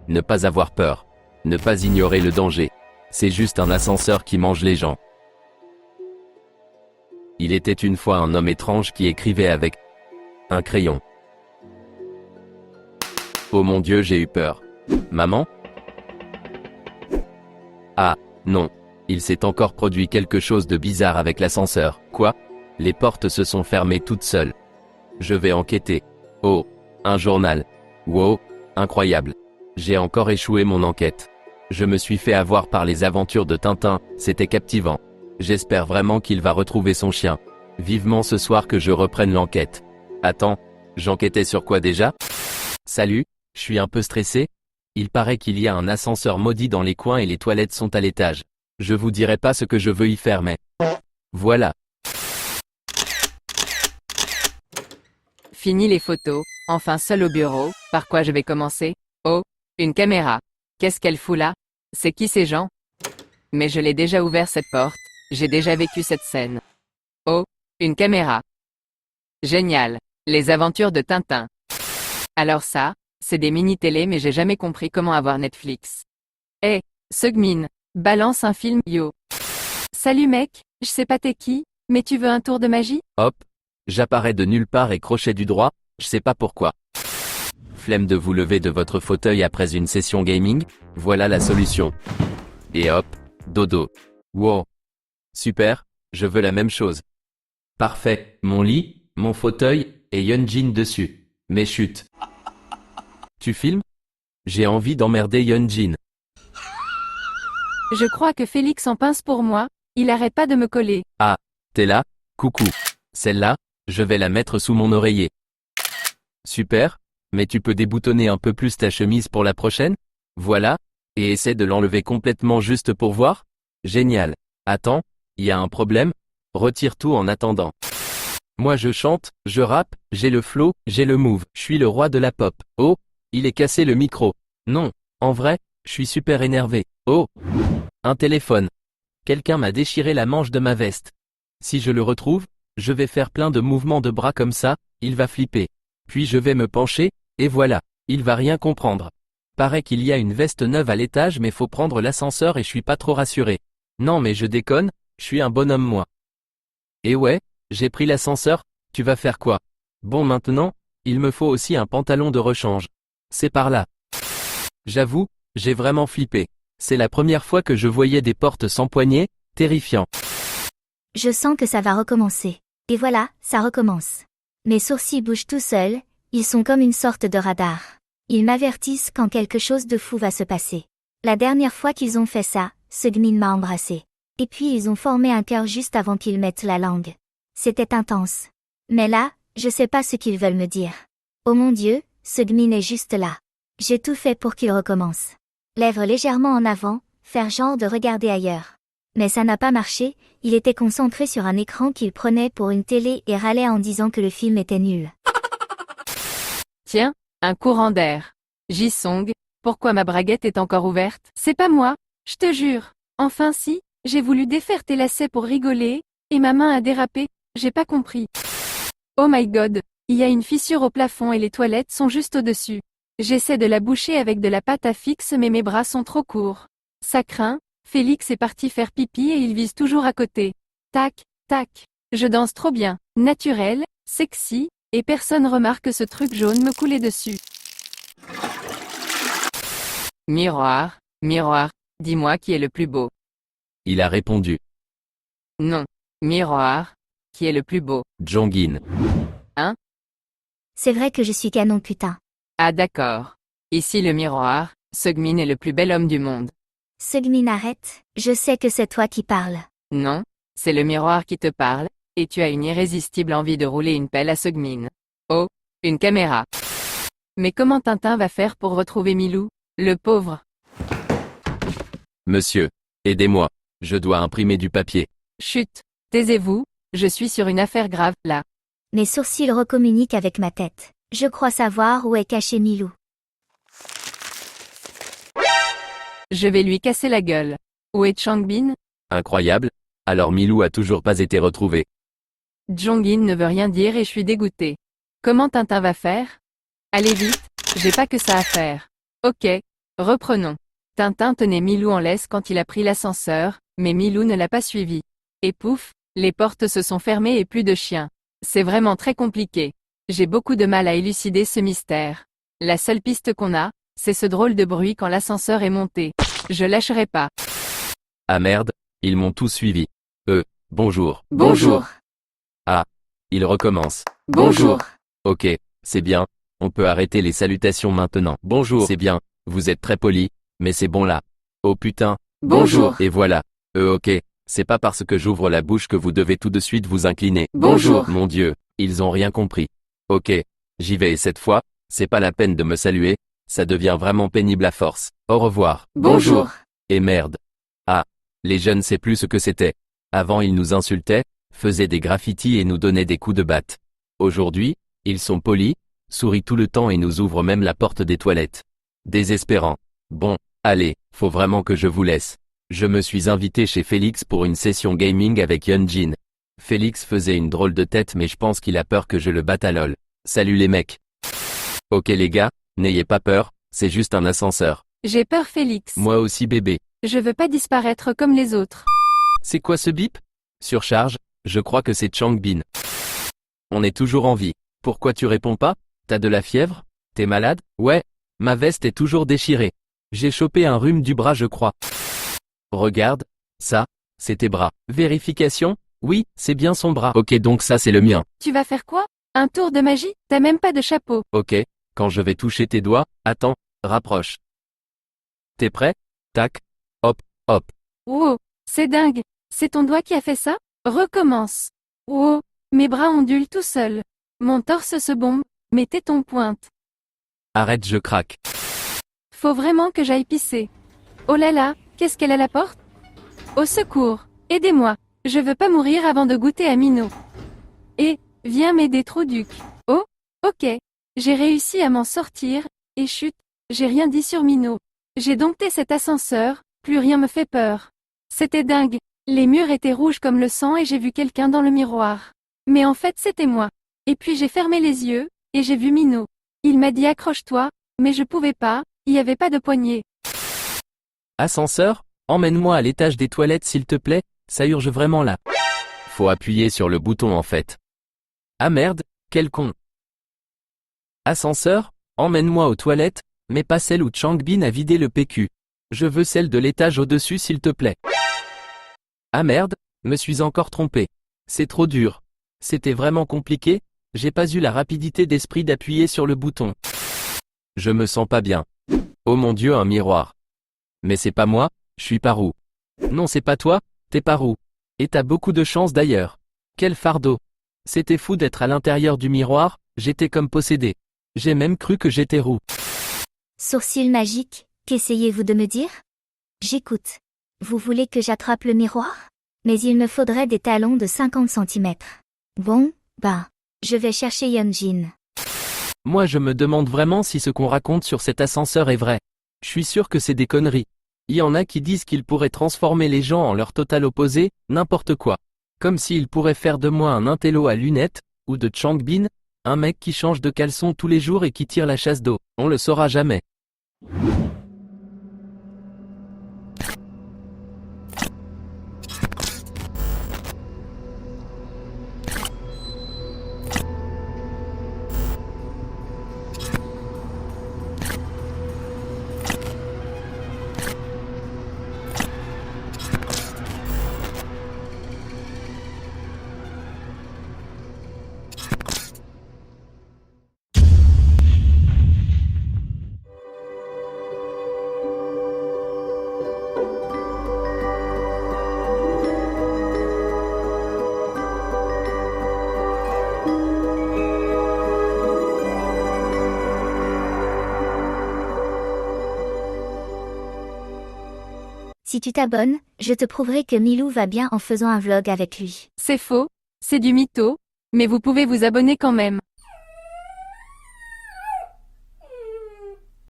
Ne pas avoir peur. Ne pas ignorer le danger. C'est juste un ascenseur qui mange les gens. Il était une fois un homme étrange qui écrivait avec un crayon. Oh mon Dieu, j'ai eu peur. Maman? Ah, non. Il s'est encore produit quelque chose de bizarre avec l'ascenseur. Quoi? Les portes se sont fermées toutes seules. Je vais enquêter. Oh, un journal. Wow, incroyable. J'ai encore échoué mon enquête. Je me suis fait avoir par les aventures de Tintin, c'était captivant. J'espère vraiment qu'il va retrouver son chien. Vivement ce soir que je reprenne l'enquête. Attends, j'enquêtais sur quoi déjà? Salut, je suis un peu stressé. Il paraît qu'il y a un ascenseur maudit dans les coins et les toilettes sont à l'étage. Je vous dirai pas ce que je veux y faire mais... Voilà. Fini les photos, enfin seul au bureau, par quoi je vais commencer? Oh, une caméra. Qu'est-ce qu'elle fout là? C'est qui ces gens? Mais je l'ai déjà ouvert cette porte, j'ai déjà vécu cette scène. Oh, une caméra. Génial. Les aventures de Tintin. Alors ça, c'est des mini-télé mais j'ai jamais compris comment avoir Netflix. Eh, Seugmin, balance un film yo. Salut mec, je sais pas t'es qui, mais tu veux un tour de magie? Hop. J'apparais de nulle part et crochet du droit, je sais pas pourquoi. Flemme de vous lever de votre fauteuil après une session gaming, voilà la solution. Et hop, dodo. Wow. Super, je veux la même chose. Parfait, mon lit, mon fauteuil, et Yunjin dessus. Mais chut. Tu filmes? J'ai envie d'emmerder Yunjin. Je crois que Félix en pince pour moi, il arrête pas de me coller. Ah, t'es là? Coucou. Celle-là, je vais la mettre sous mon oreiller. Super, mais tu peux déboutonner un peu plus ta chemise pour la prochaine? Voilà, et essaie de l'enlever complètement juste pour voir? Génial. Attends, y a un problème? Retire tout en attendant. Moi je chante, je rappe, j'ai le flow, j'ai le move, je suis le roi de la pop. Oh, il est cassé le micro. Non, en vrai, je suis super énervé. Oh, un téléphone. Quelqu'un m'a déchiré la manche de ma veste. Si je le retrouve, je vais faire plein de mouvements de bras comme ça, il va flipper. Puis je vais me pencher, et voilà, il va rien comprendre. Paraît qu'il y a une veste neuve à l'étage mais faut prendre l'ascenseur et je suis pas trop rassuré. Non mais je déconne, je suis un bonhomme moi. Et ouais, j'ai pris l'ascenseur, tu vas faire quoi? Bon maintenant, il me faut aussi un pantalon de rechange. C'est par là. J'avoue, j'ai vraiment flippé. C'est la première fois que je voyais des portes sans poignée, terrifiant. Je sens que ça va recommencer. Et voilà, ça recommence. Mes sourcils bougent tout seuls, ils sont comme une sorte de radar. Ils m'avertissent quand quelque chose de fou va se passer. La dernière fois qu'ils ont fait ça, Seugmin m'a embrassé. Et puis ils ont formé un cœur juste avant qu'ils mettent la langue. C'était intense. Mais là, je sais pas ce qu'ils veulent me dire. Oh mon Dieu, Seugmin est juste là. J'ai tout fait pour qu'il recommence. Lèvres légèrement en avant, faire genre de regarder ailleurs. Mais ça n'a pas marché, il était concentré sur un écran qu'il prenait pour une télé et râlait en disant que le film était nul. Tiens, un courant d'air. Jisong, pourquoi ma braguette est encore ouverte? C'est pas moi, je te jure. Enfin si, j'ai voulu défaire tes lacets pour rigoler, et ma main a dérapé, j'ai pas compris. Oh my god, il y a une fissure au plafond et les toilettes sont juste au-dessus. J'essaie de la boucher avec de la pâte à fixe mais mes bras sont trop courts. Ça craint, Félix est parti faire pipi et il vise toujours à côté. Tac, tac. Je danse trop bien, naturel, sexy, et personne remarque ce truc jaune me couler dessus. Miroir, miroir, dis-moi qui est le plus beau. Il a répondu. Non. Miroir, qui est le plus beau. Jongin. Hein? C'est vrai que je suis canon putain. Ah d'accord. Ici le miroir, Seugmin est le plus bel homme du monde. Seugmin arrête, je sais que c'est toi qui parles. Non, c'est le miroir qui te parle, et tu as une irrésistible envie de rouler une pelle à Seugmin. Oh, une caméra. Mais comment Tintin va faire pour retrouver Milou, le pauvre? Monsieur, aidez-moi, je dois imprimer du papier. Chut, taisez-vous, je suis sur une affaire grave, là. Mes sourcils recommuniquent avec ma tête. Je crois savoir où est caché Milou. Je vais lui casser la gueule. Où est Changbin? Incroyable, alors Milou a toujours pas été retrouvé. Jongin ne veut rien dire et je suis dégoûté. Comment Tintin va faire? Allez vite, j'ai pas que ça à faire. Ok, Reprenons. Tintin tenait Milou en laisse quand il a pris l'ascenseur, mais Milou ne l'a pas suivi. Et pouf, les portes se sont fermées et plus de chien. C'est vraiment très compliqué. J'ai beaucoup de mal à élucider ce mystère. La seule piste qu'on a, c'est ce drôle de bruit quand l'ascenseur est monté. Je lâcherai pas. Ah merde, ils m'ont tous suivi. Bonjour. Bonjour. Il recommence. Bonjour. Ok, c'est bien. On peut arrêter les salutations maintenant. Bonjour. C'est bien. Vous êtes très poli, mais c'est bon là. Oh putain. Bonjour. Et voilà. Ok. C'est pas parce que j'ouvre la bouche que vous devez tout de suite vous incliner. Bonjour. Mon Dieu, ils ont rien compris. Ok. J'y vais et cette fois, c'est pas la peine de me saluer, ça devient vraiment pénible à force. Au revoir. Bonjour. Et merde. Ah. Les jeunes sait plus ce que c'était. Avant ils nous insultaient, faisaient des graffitis et nous donnaient des coups de batte. Aujourd'hui, ils sont polis, sourient tout le temps et nous ouvrent même la porte des toilettes. Désespérant. Bon, allez, faut vraiment que je vous laisse. Je me suis invité chez Félix pour une session gaming avec Yunjin. Félix faisait une drôle de tête mais je pense qu'il a peur que je le batte à lol. Salut les mecs. Ok les gars, n'ayez pas peur, c'est juste un ascenseur. J'ai peur Félix. Moi aussi bébé. Je veux pas disparaître comme les autres. C'est quoi ce bip? Surcharge, je crois que c'est Changbin. On est toujours en vie. Pourquoi tu réponds pas? T'as de la fièvre? T'es malade? Ouais, ma veste est toujours déchirée. J'ai chopé un rhume du bras je crois. Regarde, ça, c'est tes bras. Vérification? Oui, c'est bien son bras. Ok donc ça c'est le mien. Tu vas faire quoi? Un tour de magie? T'as même pas de chapeau. Ok, quand je vais toucher tes doigts, attends, rapproche. T'es prêt? Tac, hop, hop. Wow, c'est dingue. C'est ton doigt qui a fait ça? Recommence. Wow, mes bras ondulent tout seuls. Mon torse se bombe, mes tétons pointent. Arrête je craque. Faut vraiment que j'aille pisser. Oh là là, qu'est-ce qu'elle a à la porte? Au secours, aidez-moi. Je veux pas mourir avant de goûter à Minot. Et, viens m'aider Trouduc. Oh, ok. J'ai réussi à m'en sortir, et chut, j'ai rien dit sur Minot. J'ai dompté cet ascenseur, plus rien me fait peur. C'était dingue. Les murs étaient rouges comme le sang et j'ai vu quelqu'un dans le miroir. Mais en fait c'était moi. Et puis j'ai fermé les yeux, et j'ai vu Minot. Il m'a dit accroche-toi, mais je pouvais pas, il y avait pas de poignée. Ascenseur, emmène-moi à l'étage des toilettes s'il te plaît, ça urge vraiment là. Faut appuyer sur le bouton en fait. Ah merde, quel con. Ascenseur, emmène-moi aux toilettes, mais pas celle où Changbin a vidé le PQ. Je veux celle de l'étage au-dessus s'il te plaît. Ah merde, me suis encore trompé. C'est trop dur. C'était vraiment compliqué, j'ai pas eu la rapidité d'esprit d'appuyer sur le bouton. Je me sens pas bien. Oh mon Dieu, un miroir. Mais c'est pas moi, je suis Parou. Non c'est pas toi, t'es Parou. Et t'as beaucoup de chance d'ailleurs. Quel fardeau. C'était fou d'être à l'intérieur du miroir, j'étais comme possédé. J'ai même cru que j'étais roux. Sourcil magique, qu'essayez-vous de me dire? J'écoute. Vous voulez que j'attrape le miroir? Mais il me faudrait des talons de 50 cm. Bon, je vais chercher Yunjin. Moi je me demande vraiment si ce qu'on raconte sur cet ascenseur est vrai. Je suis sûr que c'est des conneries. Il y en a qui disent qu'il pourrait transformer les gens en leur total opposé, n'importe quoi. Comme s'il pourrait faire de moi un intello à lunettes, ou de Changbin, un mec qui change de caleçon tous les jours et qui tire la chasse d'eau. On le saura jamais. Si tu t'abonnes, je te prouverai que Milou va bien en faisant un vlog avec lui. C'est faux, c'est du mytho, mais vous pouvez vous abonner quand même.